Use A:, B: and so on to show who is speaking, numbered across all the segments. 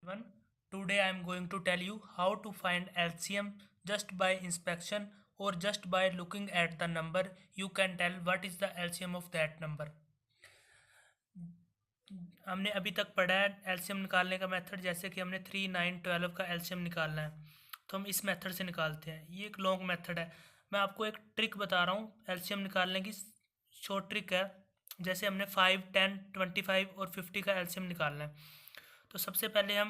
A: Everyone, today I am going to tell you how to find LCM just by inspection or just by looking at the number. You can tell what is the LCM of that number. हमने अभी तक पढ़ा है LCM निकालने का method, जैसे कि हमने 3, 9, 12 का एलसीएम निकालना है तो हम इस मेथड से निकालते हैं। ये एक लॉन्ग मेथड है। मैं आपको एक ट्रिक बता रहा हूँ एलसीएम निकालने की, शॉर्ट ट्रिक है। जैसे हमने 5, 10, 25 और 50 का एलसीएम निकालना है तो सबसे पहले हम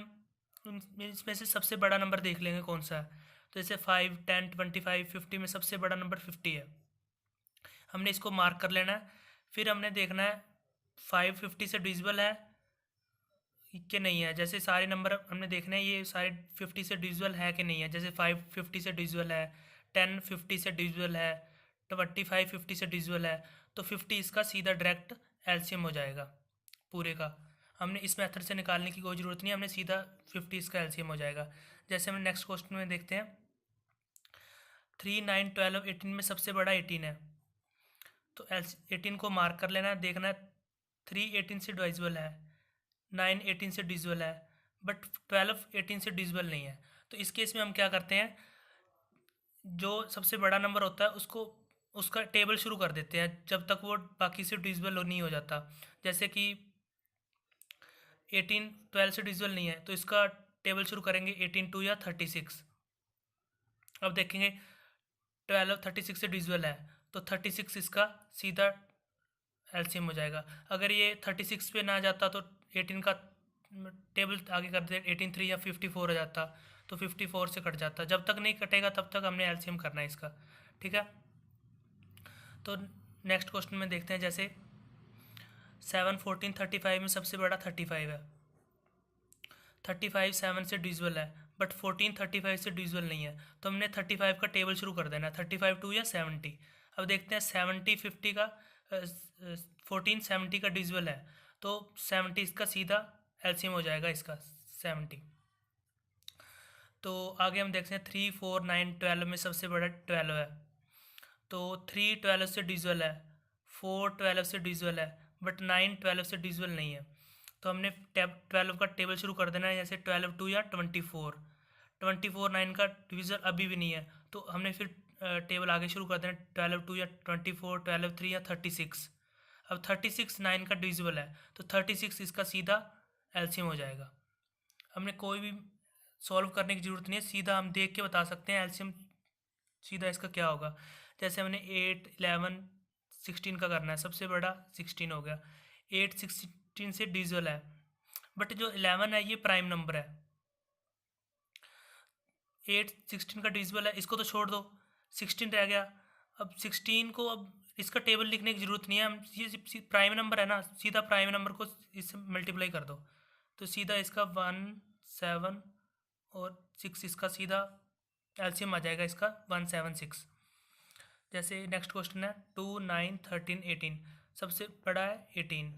A: इसमें से सबसे बड़ा नंबर देख लेंगे कौन सा है। तो जैसे 5, 10, 25, 50 में सबसे बड़ा नंबर 50 है। हमने इसको मार्क कर लेना है। फिर हमने देखना है 5 50 से डिविजिबल है कि नहीं है। जैसे सारे नंबर हमने देखना है ये सारे 50 से डिविजिबल है कि नहीं है। जैसे 5 50 से डिविजिबल है, 10 50 से डिविजिबल है, 25 50 से डिविजिबल है, तो 50 इसका सीधा डायरेक्ट एलसीएम हो जाएगा पूरे का। हमने इस मेथड से निकालने की कोई ज़रूरत नहीं, हमने सीधा 50 इसका एलसीएम हो जाएगा। जैसे हम नेक्स्ट क्वेश्चन में देखते हैं 3, 9, 12, 18 में सबसे बड़ा 18 है तो 18 को मार्क कर लेना है। देखना है 3 18 से डिविजिबल है, 9 18 से डिविजिबल है, बट 12 18 से डिविजिबल नहीं है। तो इस केस में हम क्या करते हैं, जो सबसे बड़ा नंबर होता है उसको उसका टेबल शुरू कर देते हैं जब तक वो बाकी से डिविजिबल नहीं हो जाता। जैसे कि 18 12 से डिविजिबल नहीं है तो इसका टेबल शुरू करेंगे 18 2 या 36। अब देखेंगे 12 36 से डिविजिबल है तो 36 इसका सीधा एलसीएम हो जाएगा। अगर ये 36 पे ना जाता तो 18 का टेबल आगे कर देते, 18 3 या 54 हो जाता तो 54 से कट जाता। जब तक नहीं कटेगा तब तक हमने एलसीएम करना है इसका, ठीक है। तो नेक्स्ट क्वेश्चन में देखते हैं जैसे 7 14 35 में सबसे बड़ा 35 है। 35 7 से डिविजिबल है बट 14 35 से डिविजिबल नहीं है तो हमने 35 का टेबल शुरू कर देना है, 35 2 या 70। अब देखते हैं 70 50 का 14 70 का डिविजिबल है तो 70 इसका सीधा एलसीएम हो जाएगा इसका 70। तो आगे हम देखते हैं 3 4 9 12 में सबसे बड़ा 12 है तो 3 12 से डिविजिबल है, 4 12 से डिविजिबल है, बट 9 12 से डिविजिबल नहीं है तो हमने 12 का टेबल शुरू कर देना है। जैसे 12 2 या 24, 24 9 का डिविजन अभी भी नहीं है तो हमने फिर टेबल आगे शुरू कर देना 12 2 या 24, 12 3 या 36। अब 36 9 का डिविजिबल है तो 36 इसका सीधा एलसीएम हो जाएगा। हमने कोई भी सॉल्व करने की ज़रूरत नहीं है, सीधा हम देख के बता सकते हैं एलसीएम सीधा इसका क्या होगा। जैसे हमने 8 11 16 का करना है, सबसे बड़ा 16 हो गया। 8 16 से डिविजिबल है बट जो 11 है ये प्राइम नंबर है। 8 16 का डिविजिबल है, इसको तो छोड़ दो, 16 रह गया। अब 16 को अब इसका टेबल लिखने की ज़रूरत नहीं है, हम ये प्राइम नंबर है ना, सीधा प्राइम नंबर को इससे मल्टीप्लाई कर दो तो सीधा इसका 1 7 और 6 इसका सीधा एलसीएम आ जाएगा इसका 176। जैसे नेक्स्ट क्वेश्चन है 2 9 13 18, सबसे बड़ा है 18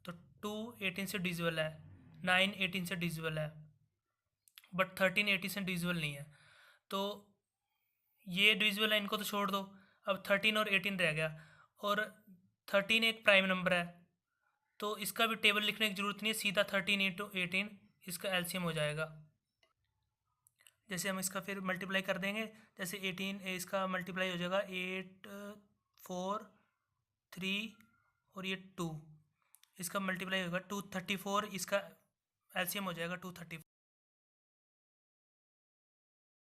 A: तो 2 18 से डिविजिबल है, 9 18 से डिविजिबल है, बट 13 80 से डिविजिबल नहीं है तो ये डिविजिबल है, इनको तो छोड़ दो। अब 13 और 18 रह गया और 13 एक प्राइम नंबर है तो इसका भी टेबल लिखने की ज़रूरत नहीं है, सीधा 13 इंटू 18 इसका एलसीएम हो जाएगा। जैसे हम इसका फिर मल्टीप्लाई कर देंगे, जैसे 18 इसका मल्टीप्लाई हो जाएगा 8 4 3 और ये 2, इसका मल्टीप्लाई होगा 234, इसका एलसीएम हो जाएगा 234।